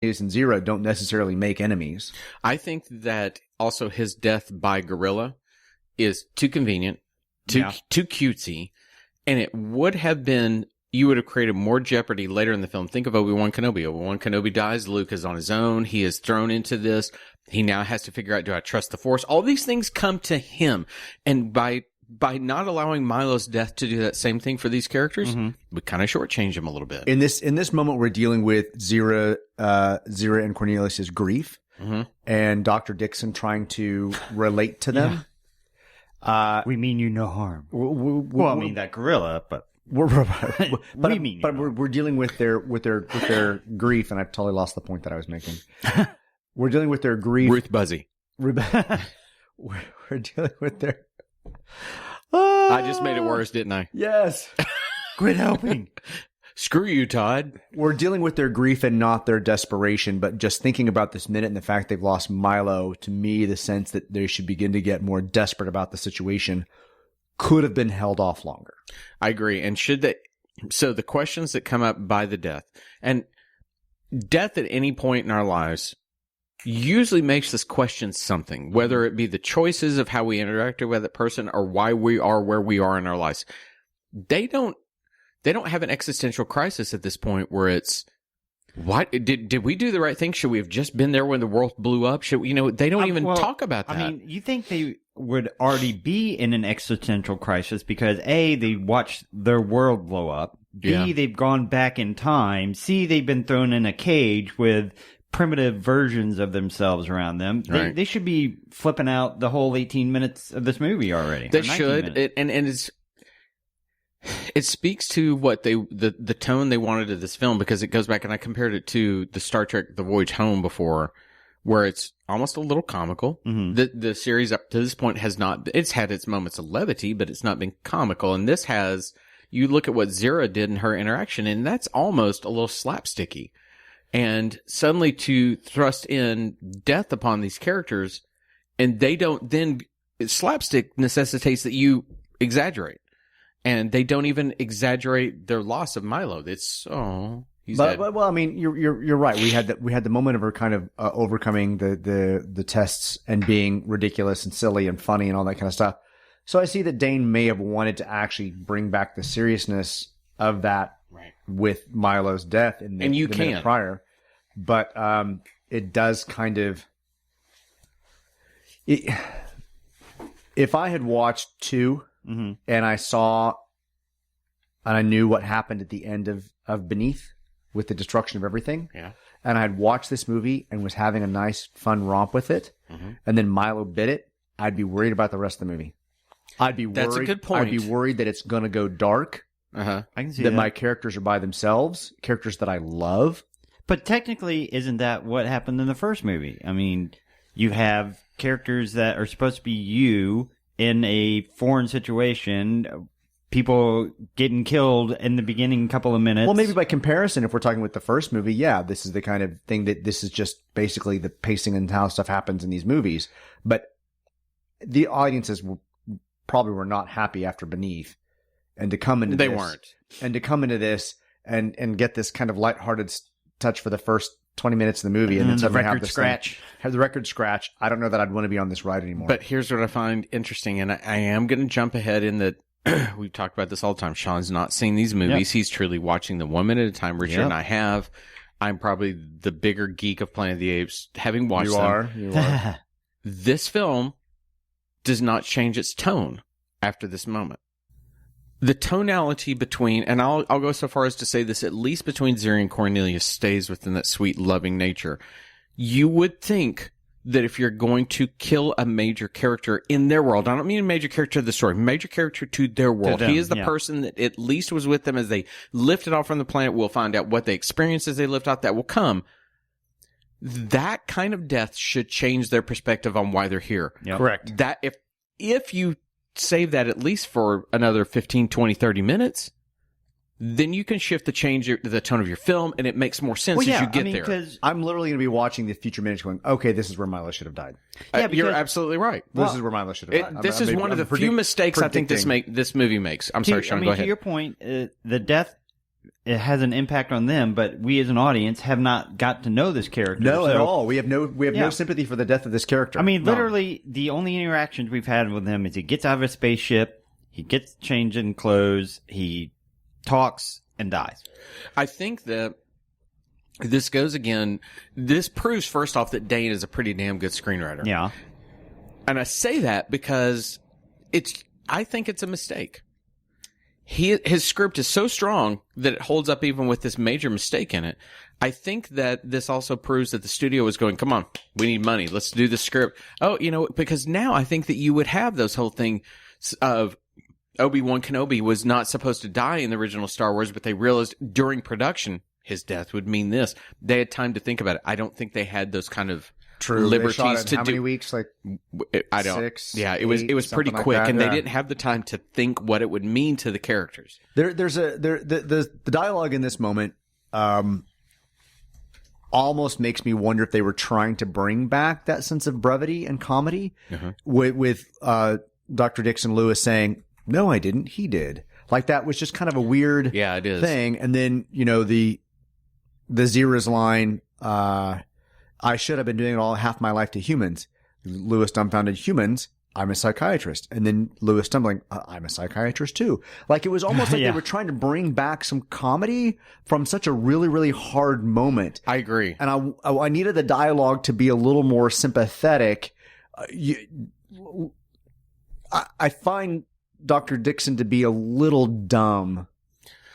and Zero don't necessarily make enemies. I think that also his death by gorilla is too convenient, too cutesy, and it would have been, you would have created more jeopardy later in the film. Think of Obi-Wan Kenobi. Obi-Wan Kenobi dies. Luke is on his own. He is thrown into this. He now has to figure out, do I trust the Force? All these things come to him. And by not allowing Milo's death to do that same thing for these characters, we kind of shortchange him a little bit. In this moment, we're dealing with Zira and Cornelius's grief, and Dr. Dixon trying to relate to them. We mean you no harm. I mean that gorilla, but we're dealing with their grief, and I've totally lost the point that I was making. We're dealing with their grief. Ruth Buzzy. We're dealing with their. I just made it worse, didn't I? Yes. Quit helping. Screw you, Todd. We're dealing with their grief and not their desperation, but just thinking about this minute and the fact they've lost Milo, to me, the sense that they should begin to get more desperate about the situation could have been held off longer. I agree. And so the questions that come up by the death, and death at any point in our lives usually makes us question something, whether it be the choices of how we interacted with that person or why we are where we are in our lives. They don't have an existential crisis at this point where it's, what did we do the right thing? Should we have just been there when the world blew up? They don't even talk about that. I mean, you think they would already be in an existential crisis because A, they watched their world blow up. B, they've gone back in time. C, they've been thrown in a cage with primitive versions of themselves around them. Right. They should be flipping out the whole 18 minutes of this movie already. They should. It speaks to what the tone they wanted of this film, because it goes back, and I compared it to the Star Trek The Voyage Home before, where it's almost a little comical. The series up to this point it's had its moments of levity, but it's not been comical. And this you look at what Zira did in her interaction, and that's almost a little slapsticky. And suddenly to thrust in death upon these characters, and they don't then, slapstick necessitates that you exaggerate. And they don't even exaggerate their loss of Milo. He's dead. Well, I mean, you're right. We had the moment of her kind of overcoming the tests and being ridiculous and silly and funny and all that kind of stuff. So I see that Dane may have wanted to actually bring back the seriousness of that with Milo's death in the minute prior, but it does kind of. If I had watched 2. And I saw, and I knew what happened at the end of Beneath with the destruction of everything. Yeah. And I had watched this movie and was having a nice, fun romp with it. And then Milo bit it. I'd be worried about the rest of the movie. That's a good point. I'd be worried that it's going to go dark. I can see that my characters are by themselves, characters that I love. But technically, isn't that what happened in the first movie? I mean, you have characters that are supposed to be you in a foreign situation, people getting killed in the beginning couple of minutes. Well, maybe by comparison, if we're talking with the first movie, this is the kind of thing that this is just basically the pacing and how stuff happens in these movies. But the audiences probably were not happy after Beneath, and to come into this and get this kind of lighthearted touch for the first 20 minutes of the movie, and then the record scratch. Have the record scratch. I don't know that I'd want to be on this ride anymore. But here's what I find interesting, and I am going to jump ahead in that we've talked about this all the time. Sean's not seen these movies. Yep. He's truly watching them 1 minute at a time. Richard and I have. I'm probably the bigger geek of Planet of the Apes, having watched them. You are. This film does not change its tone after this moment. The tonality between, and I'll go so far as to say this, at least between Ziri and Cornelius stays within that sweet, loving nature. You would think that if you're going to kill a major character in their world, I don't mean a major character of the story, major character to their world. He is the person that at least was with them as they lifted off from the planet. We'll find out what they experienced as they lift off. That will come. That kind of death should change their perspective on why they're here. Yep. Correct. That if you save that at least for another 15, 20, 30 minutes, then you can shift the tone of your film, and it makes more sense as you get there. Because I'm literally going to be watching the future minutes going, okay, this is where Milo should have died. You're absolutely right. This is where Milo should have died. This is one of the few mistakes I think this movie makes. I'm sorry, Sean, go ahead. To your point, the death it has an impact on them, but we as an audience have not got to know this character. No, at all. We have no sympathy for the death of this character. I mean, literally, the only interactions we've had with him is he gets out of a spaceship, he gets changed in clothes, he talks, and dies. I think that this proves first off that Dane is a pretty damn good screenwriter. Yeah. And I say that because I think it's a mistake. His script is so strong that it holds up even with this major mistake in it. I think that this also proves that the studio was going, come on, we need money. Let's do the script. Oh, because now I think that you would have those whole thing of Obi-Wan Kenobi was not supposed to die in the original Star Wars, but they realized during production his death would mean this. They had time to think about it. I don't think they had those kind of liberties they shot it in to how many weeks? Like I don't. 6, yeah, it 8, was pretty quick, like that, and they didn't have the time to think what it would mean to the characters. The dialogue in this moment almost makes me wonder if they were trying to bring back that sense of brevity and comedy with Dr. Dixon Lewis saying, "No, I didn't. He did." Like that was just kind of a weird it is. thing. And then the Zira's line. I should have been doing it all half my life to humans. Lewis dumbfounded, humans. I'm a psychiatrist. And then Lewis stumbling, I'm a psychiatrist too. Like it was almost like they were trying to bring back some comedy from such a really, really hard moment. I agree. And I needed the dialogue to be a little more sympathetic. I find Dr. Dixon to be a little dumb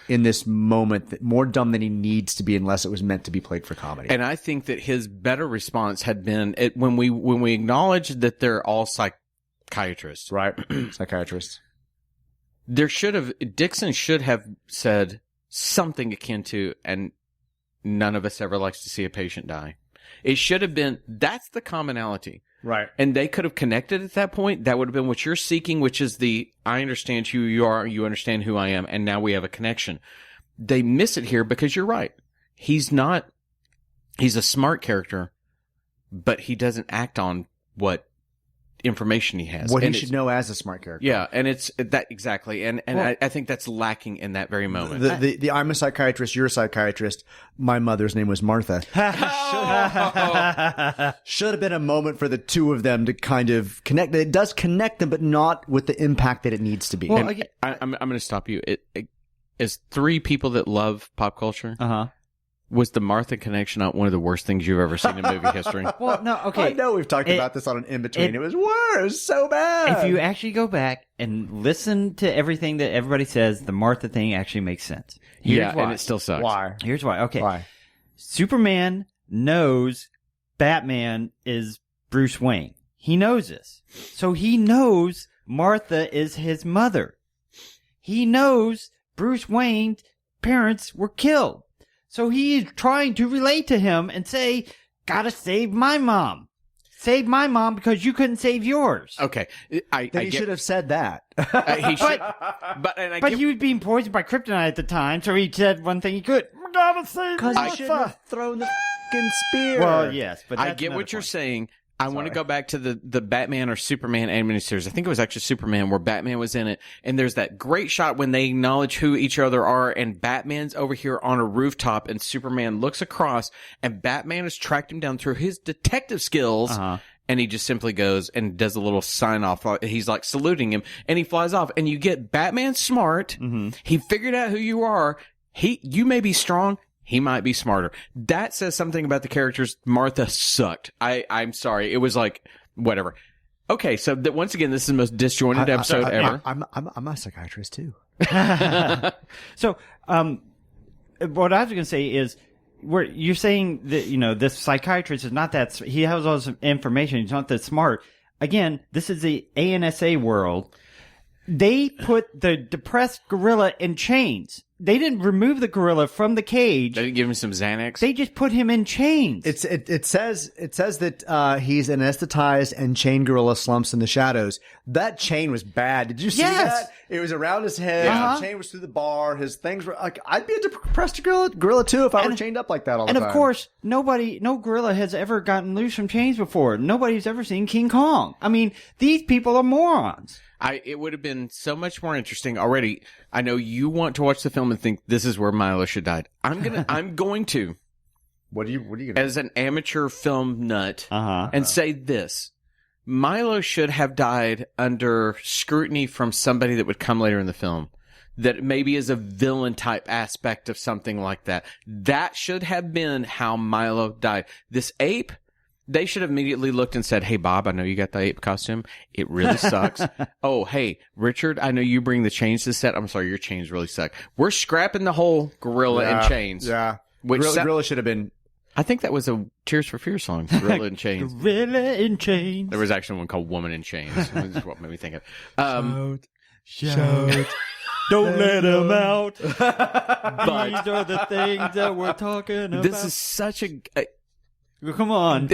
in this moment, more dumb than he needs to be unless it was meant to be played for comedy. And I think that his better response had been when we acknowledge that they're all psychiatrists. Right. Psychiatrists. Dixon should have said something akin to, and none of us ever likes to see a patient die. It should have been, that's the commonality. Right. And they could have connected at that point. That would have been what you're seeking, which is I understand who you are, you understand who I am, and now we have a connection. They miss it here because you're right. He's a smart character, but he doesn't act on what information he has. What he should know as a smart character. Yeah, and it's that exactly. And I think that's lacking in that very moment. The I'm a psychiatrist, you're a psychiatrist. My mother's name was Martha. Should have been a moment for the two of them to kind of connect. It does connect them, but not with the impact that it needs to be. Well, I'm going to stop you. As three people that love pop culture, was the Martha connection not one of the worst things you've ever seen in movie history? Well, no, okay. I know we've talked about this on an in-between. It was worse. It was so bad. If you actually go back and listen to everything that everybody says, the Martha thing actually makes sense. Here's why. And it still sucks. Why? Here's why. Okay. Why? Superman knows Batman is Bruce Wayne. He knows this. So he knows Martha is his mother. He knows Bruce Wayne's parents were killed. So he is trying to relate to him and say, gotta save my mom. Save my mom because you couldn't save yours. Okay. He should have said that. He should. But he was being poisoned by kryptonite at the time, so he said one thing he could. Gotta save because he shouldn't have thrown the fucking spear. Well, yes, but I get what you're saying. I want to go back to the Batman or Superman animated series. I think it was actually Superman where Batman was in it. And there's that great shot when they acknowledge who each other are. And Batman's over here on a rooftop and Superman looks across and Batman has tracked him down through his detective skills. And he just simply goes and does a little sign off. He's like saluting him and he flies off and you get Batman smart. He figured out who you are. You may be strong. He might be smarter. That says something about the characters. Martha sucked. I'm sorry. It was like, whatever. Okay, so once again, this is the most disjointed episode ever. I'm a psychiatrist too. So, what I was going to say is, you're saying that, this psychiatrist is not that, he has all this information, he's not that smart. Again, this is the ANSA world. They put the depressed gorilla in chains. They didn't remove the gorilla from the cage. They didn't give him some Xanax. They just put him in chains. It says that he's anesthetized and chained gorilla slumps in the shadows. That chain was bad. Did you see that? It was around his head. The chain was through the bar. His things were like, I'd be a depressed gorilla too if I were chained up like that all the time. And of course, no gorilla has ever gotten loose from chains before. Nobody's ever seen King Kong. I mean, these people are morons. It would have been so much more interesting already. I know you want to watch the film and think this is where Milo should have died. I'm going to. What are you gonna as an amateur film nut and say this. Milo should have died under scrutiny from somebody that would come later in the film. That maybe is a villain type aspect of something like that. That should have been how Milo died. This ape, they should have immediately looked and said, hey, Bob, I know you got the ape costume. It really sucks. Oh, hey, Richard, I know you bring the chains to the set. I'm sorry, your chains really suck. We're scrapping the whole gorilla and chains. Yeah. Which gorilla should have been. I think that was a Tears for Fears song, Gorilla in Chains. Gorilla in Chains. There was actually one called Woman in Chains. That's what made me think of. Shout. Don't let them out. These are the things that we're talking about. This is such a come on.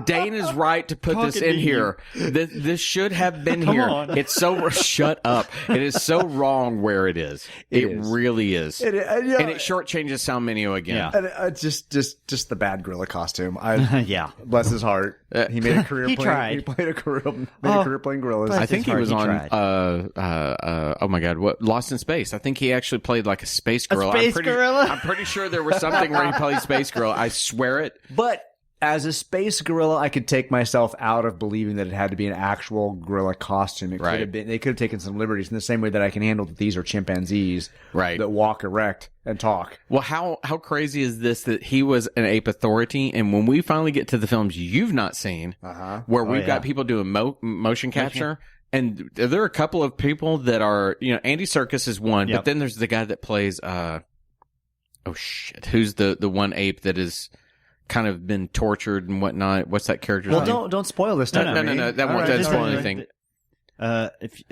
Dane is right to put this in here. This should have been here. On. It's so shut up. It is so wrong where it is. It really is. And it shortchanges Salminio again. Yeah. And, just the bad gorilla costume. Yeah. Bless his heart. He made a career. He playing, tried. He played a career playing gorillas. I think he was on. Oh my God! What Lost in Space? I think he actually played like a space gorilla. I'm pretty sure there was something where he played space gorilla. I swear it. But as a space gorilla, I could take myself out of believing that it had to be an actual gorilla costume. It could have been. They could have taken some liberties in the same way that I can handle that these are chimpanzees that walk erect and talk. Well, how crazy is this that he was an ape authority, and when we finally get to the films you've not seen, where we've got people doing motion capture, and there are a couple of people that are, Andy Serkis is one, but then there's the guy that plays, who's the one ape that is kind of been tortured and whatnot. What's that character's name? Well, don't spoil this stuff. No. That won't spoil anything. If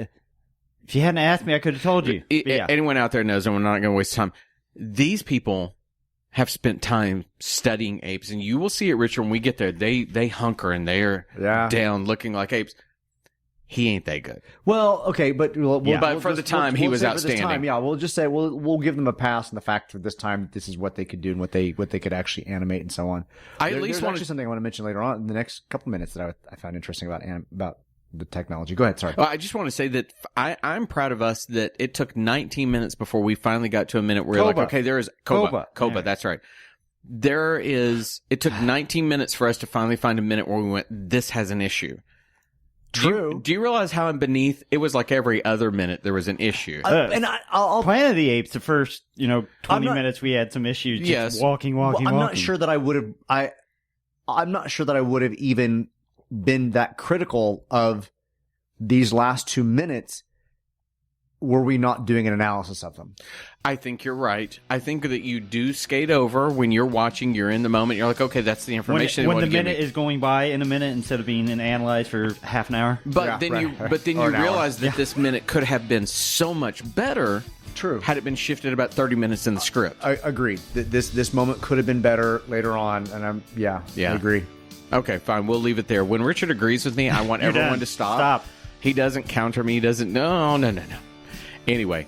you hadn't asked me, I could have told you. Anyone out there knows, and we're not going to waste time. These people have spent time studying apes, and you will see it, Richard, when we get there. They hunker and they're down looking like apes. He ain't that good. Well, okay, but for the time, he was outstanding. We'll just say we'll give them a pass on the fact that this time this is what they could do and what they could actually animate and so on. There's actually something I want to mention later on in the next couple minutes that I found interesting about the technology. Go ahead, sorry. Well, I just want to say that I'm proud of us that it took 19 minutes before we finally got to a minute where we're like, okay, there is Koba. That's right. It took 19 minutes for us to finally find a minute where we went, this has an issue. True. Do you realize how beneath it was like every other minute there was an issue? And I'll Planet of the Apes, the first 20 minutes we had some issues. Just walking. I'm not sure that I would have. I'm not sure that I would have even been that critical of these last 2 minutes. Were we not doing an analysis of them? I think you're right. I think that you do skate over when you're watching. You're in the moment. You're like, okay, that's the information. When the minute is going by in a minute instead of being analyzed for half an hour. But then you realize that this minute could have been so much better. True. Had it been shifted about 30 minutes in the script. I agreed. This moment could have been better later on, and I agree. Okay, fine. We'll leave it there. When Richard agrees with me, I want everyone to stop. He doesn't counter me. He doesn't. No. Anyway,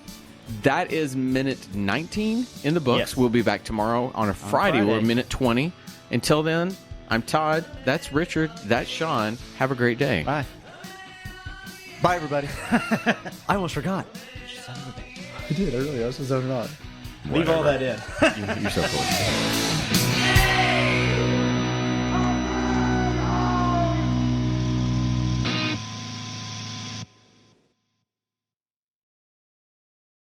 that is minute 19 in the books. Yes. We'll be back tomorrow on a Friday. We're minute 20. Until then, I'm Todd. That's Richard. That's Sean. Have a great day. Bye. Bye, everybody. I almost forgot. Son of a bitch. I did. I was just zoning on. Leave all that in. You're so cool.